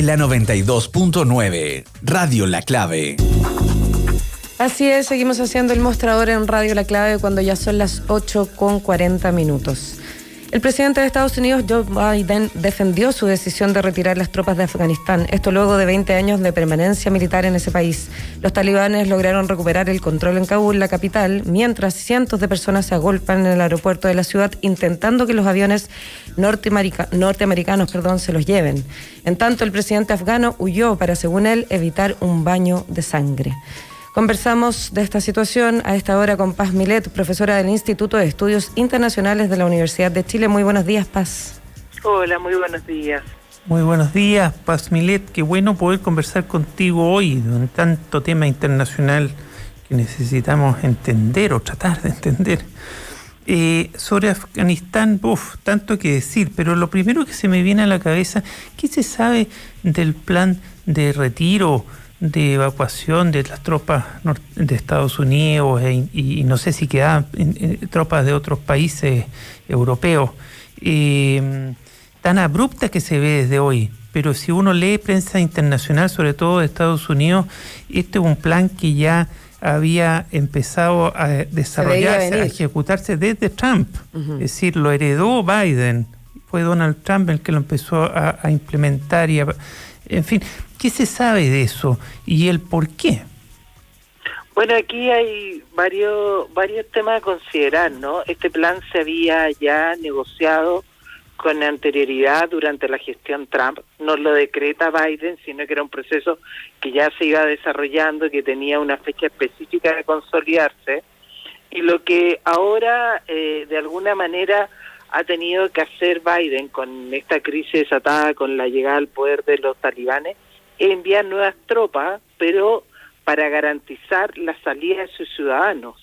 La 92.9, Radio La Clave. Así es, seguimos haciendo el mostrador en Radio La Clave cuando ya son las 8:40. El presidente de Estados Unidos, Joe Biden, defendió su decisión de retirar las tropas de Afganistán, esto luego de 20 años de permanencia militar en ese país. Los talibanes lograron recuperar el control en Kabul, la capital, mientras cientos de personas se agolpan en el aeropuerto de la ciudad intentando que los aviones norteamericanos se los lleven. En tanto, el presidente afgano huyó para, según él, evitar un baño de sangre. Conversamos de esta situación a esta hora con Paz Milet, profesora del Instituto de Estudios Internacionales de la Universidad de Chile. Muy buenos días, Paz. Hola, muy buenos días. Muy buenos días, Paz Milet. Qué bueno poder conversar contigo hoy de tanto tema internacional que necesitamos entender o tratar de entender. Sobre Afganistán, tanto que decir, pero lo primero que se me viene a la cabeza, ¿qué se sabe del plan de retiro, de evacuación de las tropas de Estados Unidos y no sé si quedaban tropas de otros países europeos, tan abrupta que se ve desde hoy? Pero si uno lee prensa internacional, sobre todo de Estados Unidos, este es un plan que ya había empezado a desarrollarse, a ejecutarse desde Trump. Uh-huh. Es decir, lo heredó Biden, fue Donald Trump el que lo empezó a implementar en fin. ¿Qué se sabe de eso y el por qué? Bueno, aquí hay varios temas a considerar, ¿no? Este plan se había ya negociado con anterioridad durante la gestión Trump. No lo decreta Biden, sino que era un proceso que ya se iba desarrollando y que tenía una fecha específica de consolidarse. Y lo que ahora, de alguna manera, ha tenido que hacer Biden con esta crisis desatada con la llegada al poder de los talibanes, enviar nuevas tropas, pero para garantizar la salida de sus ciudadanos.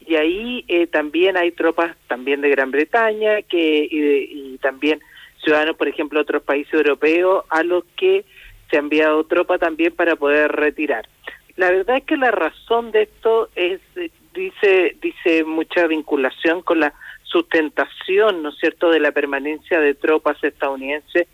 Y ahí también hay tropas también de Gran Bretaña y también ciudadanos, por ejemplo, de otros países europeos, a los que se ha enviado tropa también para poder retirar. La verdad es que la razón de esto es, dice mucha vinculación con la sustentación, ¿no es cierto?, de la permanencia de tropas estadounidenses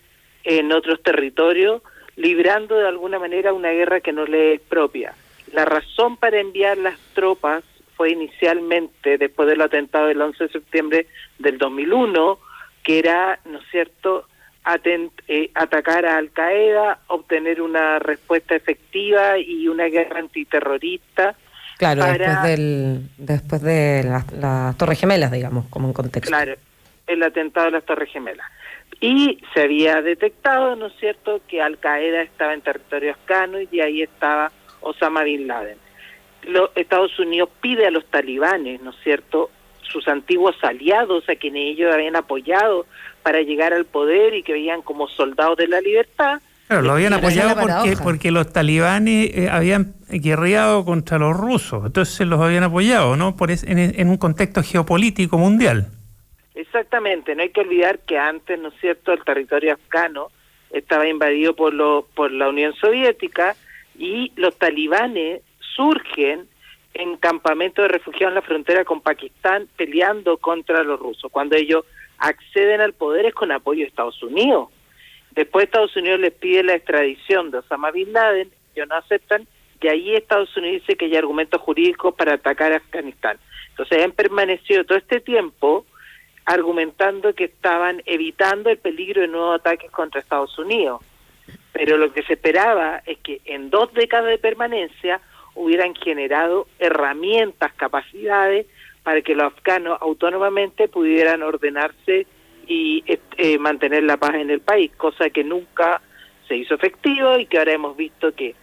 en otros territorios, librando de alguna manera una guerra que no le es propia. La razón para enviar las tropas fue inicialmente, después del atentado del 11 de septiembre del 2001, que era, ¿no es cierto?, atacar a Al Qaeda, obtener una respuesta efectiva y una guerra antiterrorista. Claro, después de las Torres Gemelas, digamos, como un contexto. Claro, el atentado de las Torres Gemelas. Y se había detectado, ¿no es cierto?, que Al Qaeda estaba en territorio afgano y ahí estaba Osama Bin Laden. Estados Unidos pide a los talibanes, ¿no es cierto?, sus antiguos aliados, a quienes ellos habían apoyado para llegar al poder y que veían como soldados de la libertad. Claro, lo habían apoyado porque los talibanes habían guerreado contra los rusos, entonces los habían apoyado, ¿no? En un contexto geopolítico mundial. Exactamente, no hay que olvidar que antes, ¿no es cierto?, el territorio afgano estaba invadido por la Unión Soviética y los talibanes surgen en campamentos de refugiados en la frontera con Pakistán peleando contra los rusos. Cuando ellos acceden al poder es con apoyo de Estados Unidos. Después Estados Unidos les pide la extradición de Osama Bin Laden, ellos no aceptan, y ahí Estados Unidos dice que hay argumentos jurídicos para atacar a Afganistán. Entonces han permanecido todo este tiempo argumentando que estaban evitando el peligro de nuevos ataques contra Estados Unidos. Pero lo que se esperaba es que en 2 décadas de permanencia hubieran generado herramientas, capacidades para que los afganos autónomamente pudieran ordenarse y mantener la paz en el país, cosa que nunca se hizo efectiva y que ahora hemos visto que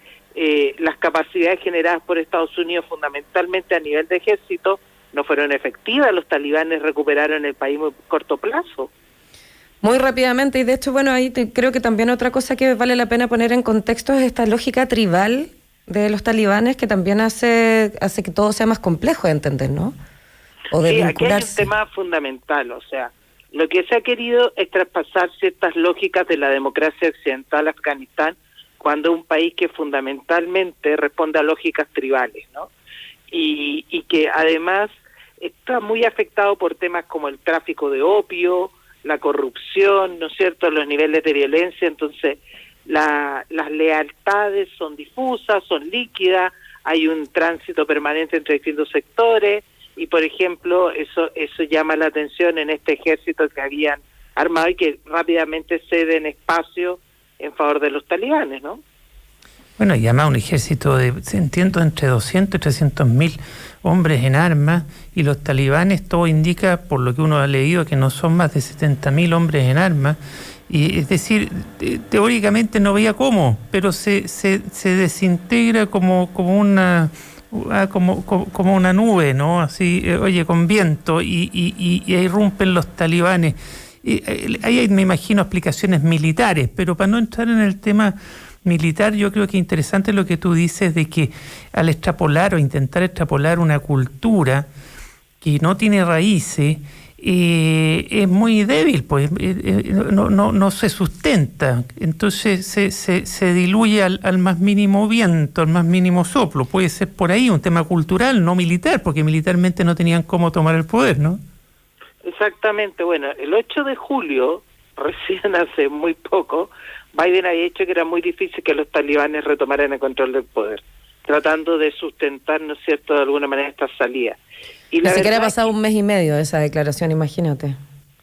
las capacidades generadas por Estados Unidos fundamentalmente a nivel de ejército no fueron efectivas. Los talibanes recuperaron el país muy corto plazo. Muy rápidamente, y de hecho, bueno, ahí creo que también otra cosa que vale la pena poner en contexto es esta lógica tribal de los talibanes que también hace que todo sea más complejo de entender, ¿no? O de vincularse. Aquí hay un tema fundamental, o sea, lo que se ha querido es traspasar ciertas lógicas de la democracia occidental a Afganistán, cuando es un país que fundamentalmente responde a lógicas tribales, ¿no? Y que además está muy afectado por temas como el tráfico de opio, la corrupción, ¿no es cierto?, los niveles de violencia. Entonces, las lealtades son difusas, son líquidas, hay un tránsito permanente entre distintos sectores, y por ejemplo eso llama la atención en este ejército que habían armado y que rápidamente ceden espacio en favor de los talibanes, ¿no? Bueno, y además un ejército de, entiendo, entre 200 y 300 mil hombres en armas, y los talibanes, todo indica, por lo que uno ha leído, que no son más de 70.000 hombres en armas, y es decir, teóricamente no veía cómo, pero se desintegra como una nube, ¿no? Así, con viento, y ahí irrumpen los talibanes. Ahí hay, me imagino, explicaciones militares, pero para no entrar en el tema militar, yo creo que es interesante lo que tú dices de que al extrapolar o intentar extrapolar una cultura que no tiene raíces, es muy débil, pues no se sustenta, entonces se diluye al más mínimo viento, al más mínimo soplo. Puede ser por ahí un tema cultural, no militar, porque militarmente no tenían cómo tomar el poder, ¿no? Exactamente. Bueno, el 8 de julio, recién hace muy poco, Biden había dicho que era muy difícil que los talibanes retomaran el control del poder, tratando de sustentar, ¿no es cierto?, de alguna manera esta salida. Y ni siquiera ha pasado un mes y medio de esa declaración, imagínate.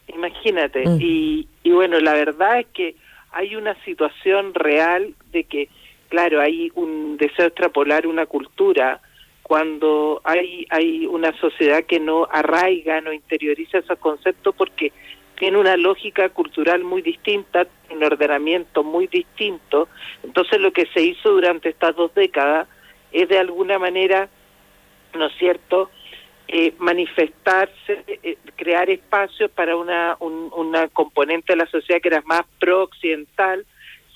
Imagínate. Y bueno, la verdad es que hay una situación real de que, claro, hay un deseo de extrapolar una cultura cuando hay una sociedad que no arraiga, no interioriza esos conceptos porque tiene una lógica cultural muy distinta, un ordenamiento muy distinto. Entonces lo que se hizo durante estas 2 décadas es de alguna manera, ¿no es cierto?, manifestarse, crear espacios para una componente de la sociedad que era más pro-occidental.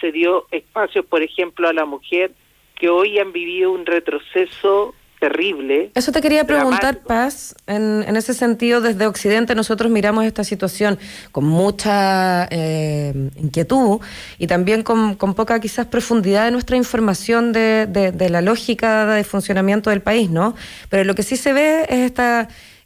Se dio espacios, por ejemplo, a la mujer, que hoy han vivido un retroceso terrible. Eso te quería preguntar, dramático. Paz, en ese sentido, desde Occidente nosotros miramos esta situación con mucha inquietud y también con poca quizás profundidad de nuestra información de la lógica de funcionamiento del país, ¿no? Pero lo que sí se ve es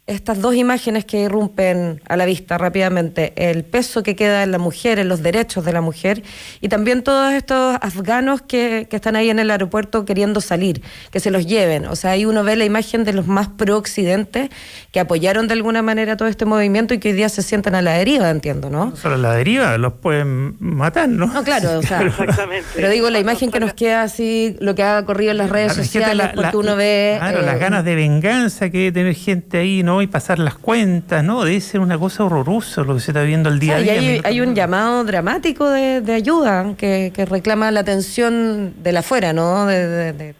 estas 2 imágenes que irrumpen a la vista rápidamente, el peso que queda en la mujer, en los derechos de la mujer, y también todos estos afganos que están ahí en el aeropuerto queriendo salir, que se los lleven. O sea, ahí uno ve la imagen de los más pro-occidente que apoyaron de alguna manera todo este movimiento y que hoy día se sientan a la deriva, entiendo, ¿no? No solo a la deriva, los pueden matar, ¿no? No, claro, o sea, Exactamente. pero digo, la imagen que nos queda así, lo que ha corrido en las redes sociales, porque uno ve... Claro, las ganas de venganza que debe tener gente ahí, ¿no? Y pasar las cuentas, ¿no? Debe ser una cosa horrorosa lo que se está viendo el día a día. Y hay un llamado dramático de ayuda que reclama la atención de la afuera, ¿no? De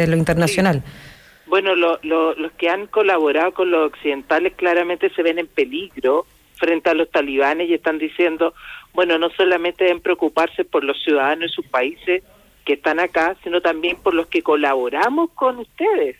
lo internacional. Sí. Bueno, los que han colaborado con los occidentales claramente se ven en peligro frente a los talibanes y están diciendo, bueno, no solamente deben preocuparse por los ciudadanos de sus países que están acá, sino también por los que colaboramos con ustedes,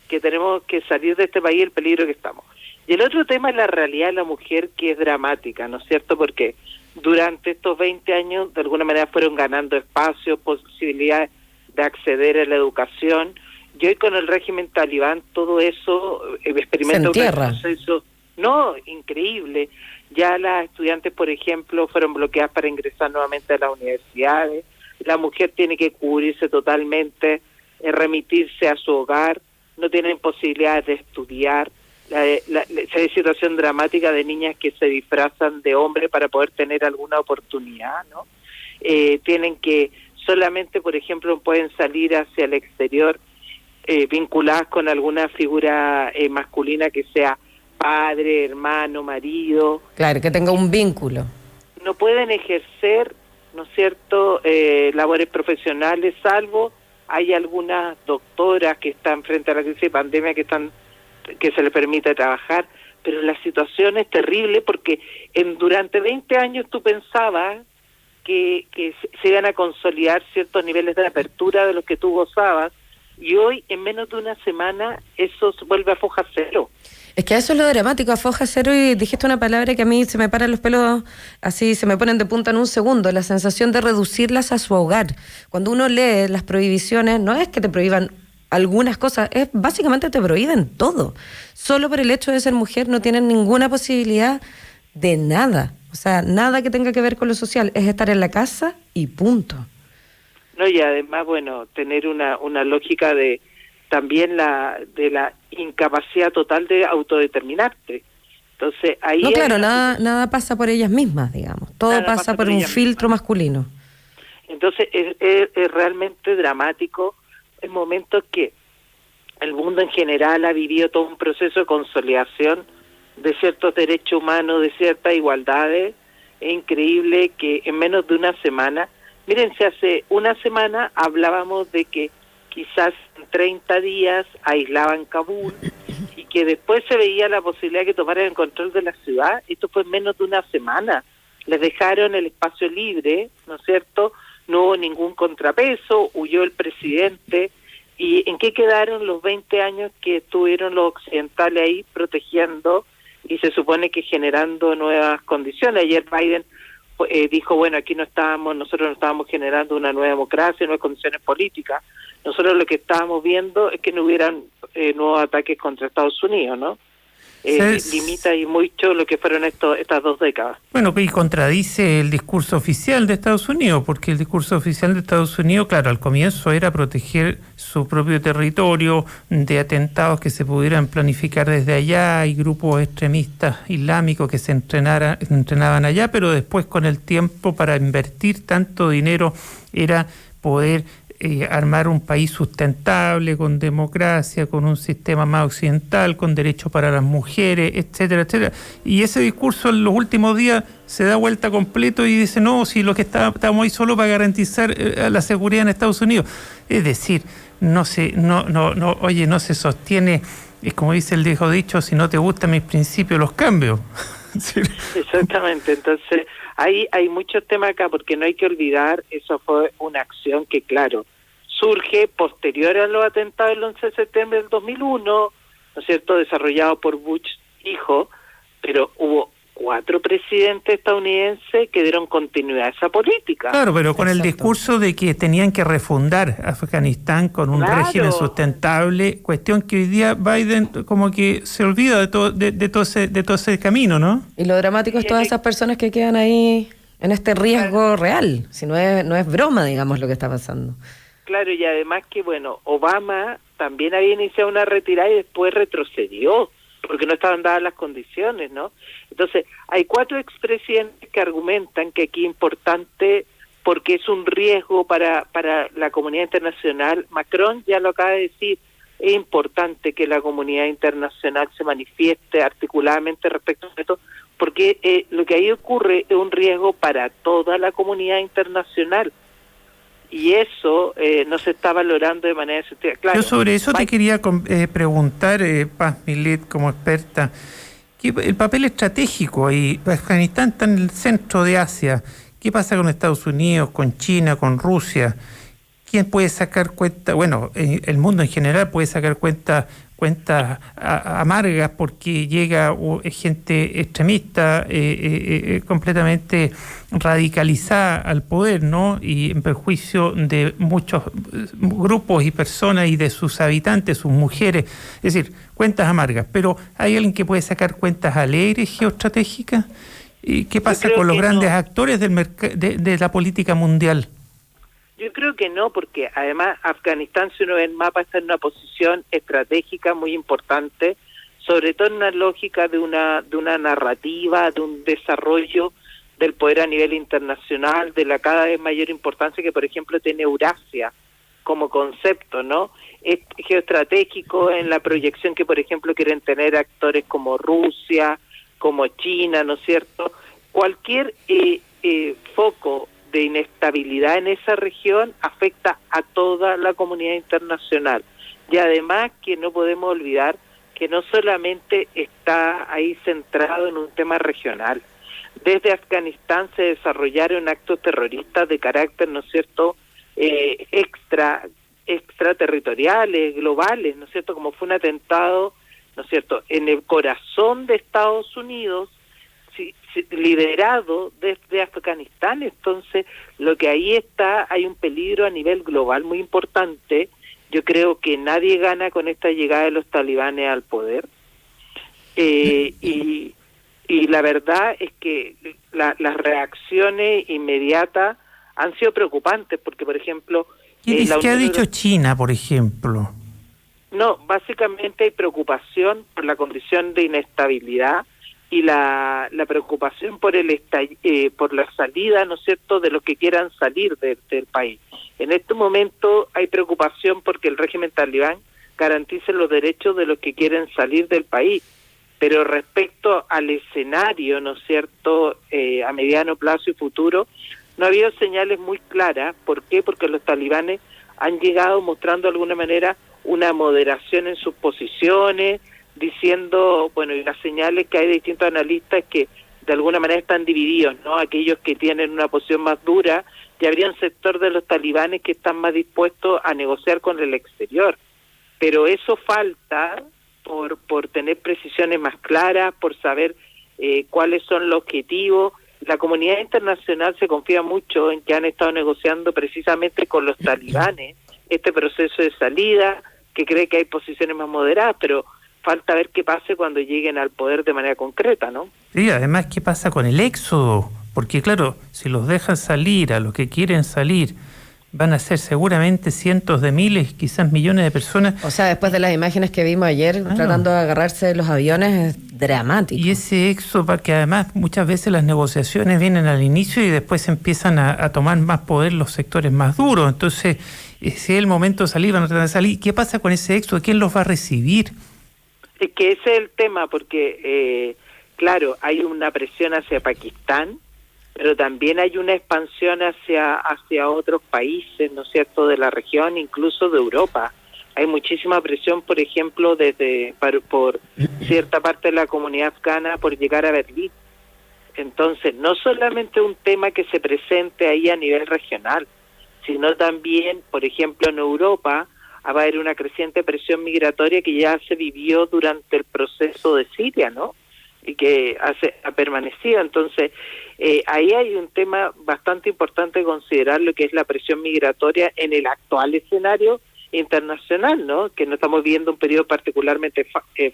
que tenemos que salir de este país el peligro que estamos. Y el otro tema es la realidad de la mujer, que es dramática, ¿no es cierto? Porque durante estos 20 años, de alguna manera, fueron ganando espacios, posibilidades de acceder a la educación. Y hoy con el régimen talibán, todo eso experimenta un proceso, no, increíble. Ya las estudiantes, por ejemplo, fueron bloqueadas para ingresar nuevamente a las universidades. La mujer tiene que cubrirse totalmente, remitirse a su hogar, no tienen posibilidades de estudiar. Hay situación dramática de niñas que se disfrazan de hombre para poder tener alguna oportunidad, ¿no? Tienen que solamente, por ejemplo, pueden salir hacia el exterior vinculadas con alguna figura masculina que sea padre, hermano, marido. Claro, que tenga un vínculo. No pueden ejercer, ¿no es cierto?, labores profesionales, salvo hay algunas doctoras que están frente a la crisis de pandemia que se les permite trabajar, pero la situación es terrible porque durante 20 años tú pensabas que se iban a consolidar ciertos niveles de apertura de los que tú gozabas, y hoy en menos de una semana eso se vuelve a foja cero. Es que eso es lo dramático, a foja cero, y dijiste una palabra que a mí se me paran los pelos, así se me ponen de punta en un segundo, la sensación de reducirlas a su hogar. Cuando uno lee las prohibiciones, no es que te prohíban algunas cosas, es básicamente te prohíben todo. Solo por el hecho de ser mujer no tienen ninguna posibilidad de nada. O sea, nada que tenga que ver con lo social, es estar en la casa y punto. ¿no? Y además, bueno, tener una lógica de también de la incapacidad total de autodeterminarte. Entonces, ahí no, claro, nada pasa por ellas mismas, digamos. Todo pasa por un filtro masculino. Entonces, es realmente dramático el momento que el mundo en general ha vivido todo un proceso de consolidación de ciertos derechos humanos, de ciertas igualdades. Es increíble que en menos de una semana, miren, si hace una semana hablábamos de que quizás en 30 días aislaban Kabul y que después se veía la posibilidad de que tomaran el control de la ciudad. Esto fue en menos de una semana. Les dejaron el espacio libre, ¿no es cierto? No hubo ningún contrapeso, huyó el presidente. ¿Y en qué quedaron los 20 años que estuvieron los occidentales ahí protegiendo y se supone que generando nuevas condiciones? Ayer Biden dijo, bueno, aquí nosotros no estábamos generando una nueva democracia, nuevas condiciones políticas. Nosotros lo que estábamos viendo es que no hubieran nuevos ataques contra Estados Unidos, ¿no? Limita y mucho lo que fueron estas 2 décadas. Bueno, y contradice el discurso oficial de Estados Unidos, porque el discurso oficial de Estados Unidos, claro, al comienzo era proteger su propio territorio de atentados que se pudieran planificar desde allá y grupos extremistas islámicos que se entrenaban allá, pero después con el tiempo para invertir tanto dinero era poder armar un país sustentable, con democracia, con un sistema más occidental, con derechos para las mujeres, etcétera, etcétera. Y ese discurso en los últimos días se da vuelta completo y dice, no, si lo que estamos ahí solo para garantizar la seguridad en Estados Unidos. Es decir, no se sostiene, es como dice el viejo dicho, si no te gustan mis principios, los cambio. Sí. Exactamente, entonces hay muchos temas acá, porque no hay que olvidar, eso fue una acción que, claro, surge posterior a los atentados del 11 de septiembre del 2001, ¿no es cierto?, desarrollado por Bush hijo, pero hubo 4 presidentes estadounidenses que dieron continuidad a esa política. Claro, pero con el discurso de que tenían que refundar Afganistán con un régimen sustentable, cuestión que hoy día Biden como que se olvida de todo ese camino, ¿no? Y lo dramático es todas esas personas que quedan ahí en este riesgo real, si no es broma, digamos, lo que está pasando. Claro, y además que, bueno, Obama también había iniciado una retirada y después retrocedió, porque no estaban dadas las condiciones, ¿no? Entonces, hay 4 expresidentes que argumentan que aquí es importante porque es un riesgo para la comunidad internacional. Macron ya lo acaba de decir, es importante que la comunidad internacional se manifieste articuladamente respecto a esto, porque lo que ahí ocurre es un riesgo para toda la comunidad internacional. Y eso no se está valorando de manera efectiva. Claro, yo sobre eso te quería preguntar, Paz Milet, como experta, el papel estratégico ahí. Afganistán está en el centro de Asia. ¿Qué pasa con Estados Unidos, con China, con Rusia? ¿Quién puede sacar cuenta? Bueno, el mundo en general puede sacar cuentas amargas porque llega gente extremista completamente radicalizada al poder, ¿no? Y en perjuicio de muchos grupos y personas y de sus habitantes, sus mujeres. Es decir, cuentas amargas. Pero ¿hay alguien que puede sacar cuentas alegres, geoestratégicas? ¿Y qué pasa con los grandes actores de la política mundial? Yo creo que no, porque además Afganistán, si uno ve el mapa, está en una posición estratégica muy importante, sobre todo en una lógica de una narrativa, de un desarrollo del poder a nivel internacional, de la cada vez mayor importancia que, por ejemplo, tiene Eurasia como concepto, ¿no? Es geoestratégico en la proyección que, por ejemplo, quieren tener actores como Rusia, como China, ¿no es cierto? Cualquier foco de inestabilidad en esa región afecta a toda la comunidad internacional. Y además que no podemos olvidar que no solamente está ahí centrado en un tema regional. Desde Afganistán se desarrollaron actos terroristas de carácter, ¿no es cierto?, extraterritoriales, globales, ¿no es cierto?, como fue un atentado, ¿no es cierto?, en el corazón de Estados Unidos, liderado desde Afganistán. Entonces, lo que ahí está, hay un peligro a nivel global muy importante. Yo creo que nadie gana con esta llegada de los talibanes al poder. Y la verdad es que las reacciones inmediatas han sido preocupantes, porque, por ejemplo... ¿Qué ha dicho China, por ejemplo? No, básicamente hay preocupación por la condición de inestabilidad y la preocupación por por la salida, ¿no es cierto?, de los que quieran salir del país. En este momento hay preocupación porque el régimen talibán garantice los derechos de los que quieren salir del país, pero respecto al escenario, ¿no es cierto?, a mediano plazo y futuro, no ha habido señales muy claras. ¿Por qué? Porque los talibanes han llegado mostrando de alguna manera una moderación en sus posiciones, diciendo, bueno, y las señales que hay de distintos analistas que de alguna manera están divididos, ¿no? Aquellos que tienen una posición más dura, y habría un sector de los talibanes que están más dispuestos a negociar con el exterior. Pero eso falta por tener precisiones más claras, por saber cuáles son los objetivos. La comunidad internacional se confía mucho en que han estado negociando precisamente con los talibanes este proceso de salida, que cree que hay posiciones más moderadas, pero falta ver qué pase cuando lleguen al poder de manera concreta, ¿no? Sí, además, ¿qué pasa con el éxodo? Porque claro, si los dejan salir a los que quieren salir, van a ser seguramente cientos de miles, quizás millones de personas. O sea, después de las imágenes que vimos ayer, tratando de agarrarse de los aviones, es dramático. Y ese éxodo, porque además muchas veces las negociaciones vienen al inicio y después empiezan a tomar más poder los sectores más duros. Entonces, si es el momento de salir, van a tratar de salir. ¿Qué pasa con ese éxodo? ¿Quién los va a recibir? Es que ese es el tema, porque, claro, hay una presión hacia Pakistán, pero también hay una expansión hacia otros países, ¿no es cierto?, de la región, incluso de Europa. Hay muchísima presión, por ejemplo, por cierta parte de la comunidad afgana por llegar a Berlín. Entonces, no solamente un tema que se presente ahí a nivel regional, sino también, por ejemplo, en Europa va a haber una creciente presión migratoria que ya se vivió durante el proceso de Siria, ¿no?, y que ha permanecido. Entonces, ahí hay un tema bastante importante considerar, lo que es la presión migratoria en el actual escenario internacional, ¿no?, que no estamos viendo un periodo particularmente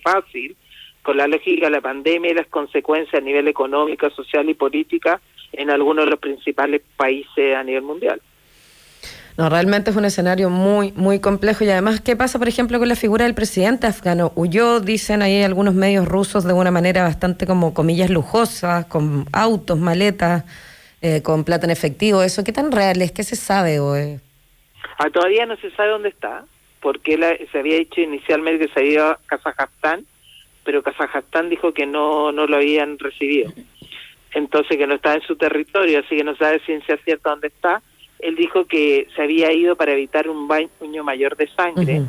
fácil, con la lógica de la pandemia y las consecuencias a nivel económico, social y política en algunos de los principales países a nivel mundial. No, realmente es un escenario muy, muy complejo. Y además, ¿qué pasa, por ejemplo, con la figura del presidente afgano? Huyó, dicen ahí algunos medios rusos, de una manera bastante, como comillas, lujosa, con autos, maletas, con plata en efectivo. ¿Eso qué tan real es? ¿Qué se sabe? Todavía no se sabe dónde está, porque se había dicho inicialmente que se había ido a Kazajstán, pero Kazajstán dijo que no lo habían recibido. Entonces, que no estaba en su territorio, así que no sabe ciencia cierta dónde está. Él dijo que se había ido para evitar un baño mayor de sangre,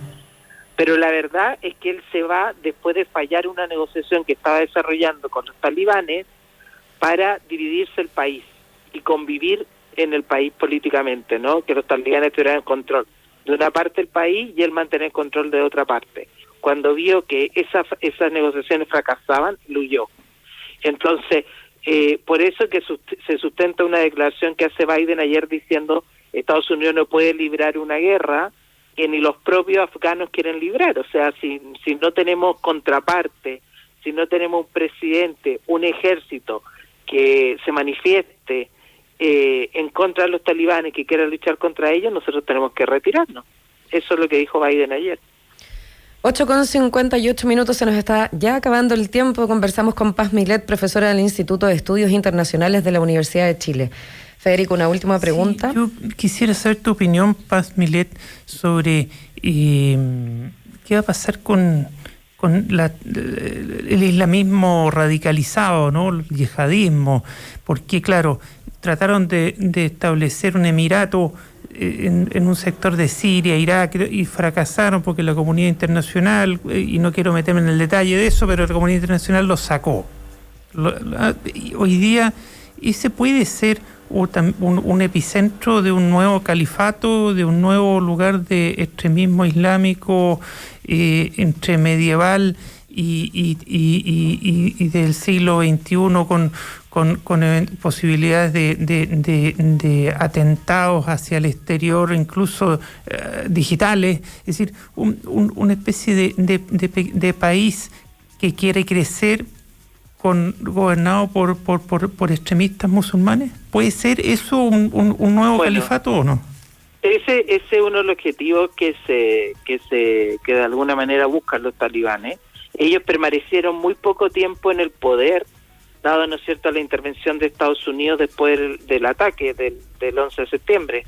pero la verdad es que él se va después de fallar una negociación que estaba desarrollando con los talibanes para dividirse el país y convivir en el país políticamente, ¿no? Que los talibanes tuvieran control de una parte del país y él mantener control de otra parte. Cuando vio que esas negociaciones fracasaban, lo huyó. Entonces, por eso que se sustenta una declaración que hace Biden ayer diciendo Estados Unidos no puede librar una guerra que ni los propios afganos quieren librar. O sea, si no tenemos contraparte, si no tenemos un presidente, un ejército que se manifieste en contra de los talibanes, que quiera luchar contra ellos, nosotros tenemos que retirarnos. Eso es lo que dijo Biden ayer. 8:58, se nos está ya acabando el tiempo. Conversamos con Paz Milet, profesora del Instituto de Estudios Internacionales de la Universidad de Chile. Federico, una última pregunta. Sí, yo quisiera saber tu opinión, Paz Milet, sobre qué va a pasar con el islamismo radicalizado, ¿no?, el yihadismo, porque claro, trataron de establecer un emirato en un sector de Siria, Irak, y fracasaron porque la comunidad internacional, y no quiero meterme en el detalle de eso, pero la comunidad internacional lo sacó. Hoy día ese puede ser un epicentro de un nuevo califato, de un nuevo lugar de extremismo islámico entre medieval y del siglo XXI, con posibilidades de atentados hacia el exterior, incluso digitales. Es decir, una especie de país que quiere crecer gobernado por extremistas musulmanes? ¿Puede ser eso un nuevo califato o no? Ese es uno de los objetivos que de alguna manera buscan los talibanes. Ellos permanecieron muy poco tiempo en el poder, dado, ¿no es cierto?, la intervención de Estados Unidos después del ataque del 11 de septiembre.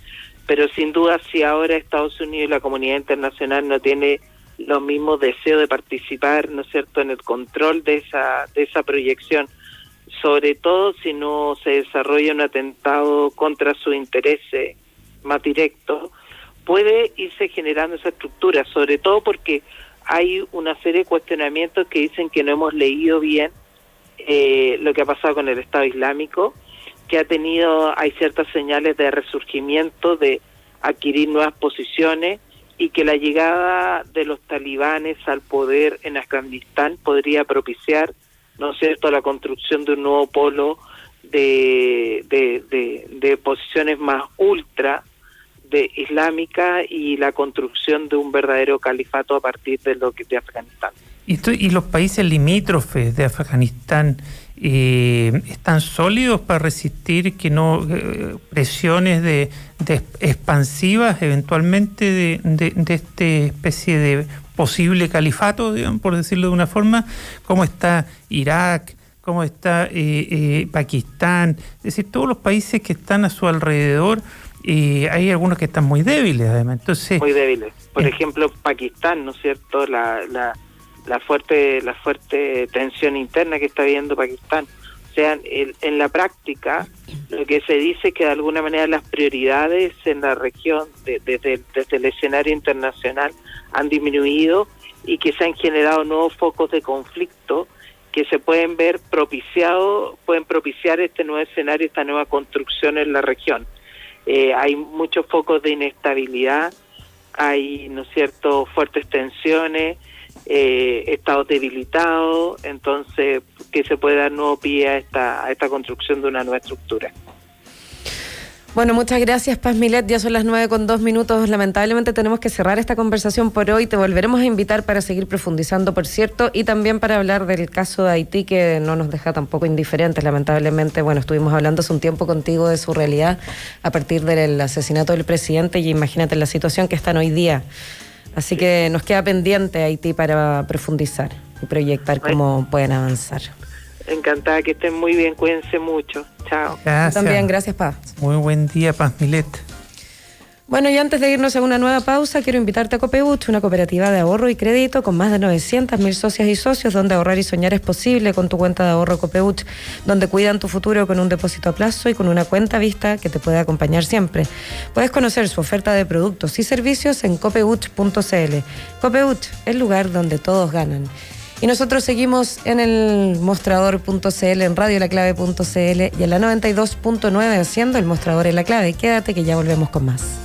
Pero sin duda, si ahora Estados Unidos y la comunidad internacional no tiene los mismos deseos de participar, ¿no es cierto?, en el control de esa proyección, sobre todo si no se desarrolla un atentado contra sus intereses más directos, puede irse generando esa estructura, sobre todo porque hay una serie de cuestionamientos que dicen que no hemos leído bien lo que ha pasado con el Estado Islámico, que hay ciertas señales de resurgimiento, de adquirir nuevas posiciones, y que la llegada de los talibanes al poder en Afganistán podría propiciar, ¿no es cierto?, la construcción de un nuevo polo de posiciones más ultra islámica y la construcción de un verdadero califato a partir de Afganistán. ¿Y los países limítrofes de Afganistán están sólidos para resistir presiones de expansivas eventualmente de esta especie de posible califato, digamos, por decirlo de una forma? ¿Cómo está Irak? ¿Cómo está Pakistán? Es decir, todos los países que están a su alrededor, hay algunos que están muy débiles, además. Entonces, muy débiles. Por ejemplo, Pakistán, ¿no es cierto?, la fuerte tensión interna que está viviendo Pakistán. O sea, en la práctica, lo que se dice es que de alguna manera las prioridades en la región, desde el escenario internacional, han disminuido y que se han generado nuevos focos de conflicto que se pueden propiciar este nuevo escenario, esta nueva construcción en la región. Hay muchos focos de inestabilidad, hay, ¿no es cierto?, fuertes tensiones, estados debilitados, entonces que se puede dar nuevo pie a esta construcción de una nueva estructura. Bueno, muchas gracias, Paz Milet. Ya son las 9:02. Lamentablemente tenemos que cerrar esta conversación por hoy. Te volveremos a invitar para seguir profundizando, por cierto, y también para hablar del caso de Haití, que no nos deja tampoco indiferentes. Lamentablemente, bueno, estuvimos hablando hace un tiempo contigo de su realidad a partir del asesinato del presidente, y imagínate la situación que están hoy día. Así que nos queda pendiente Haití para profundizar y proyectar cómo pueden avanzar. Encantada, que estén muy bien, cuídense mucho. Chao. Gracias. También, gracias, Paz. Muy buen día, Paz Milet. Bueno, y antes de irnos a una nueva pausa, quiero invitarte a Copeuch, una cooperativa de ahorro y crédito con más de 900.000 socias y socios, donde ahorrar y soñar es posible con tu cuenta de ahorro Copeuch, donde cuidan tu futuro con un depósito a plazo y con una cuenta a vista que te puede acompañar siempre. Puedes conocer su oferta de productos y servicios en copeuch.cl. Copeuch, el lugar donde todos ganan. Y nosotros seguimos en el mostrador.cl, en radiolaclave.cl y en la 92.9 haciendo el mostrador en la clave. Quédate que ya volvemos con más.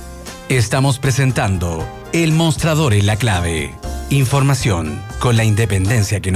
Estamos presentando El Mostrador en la Clave. Información con la independencia que nos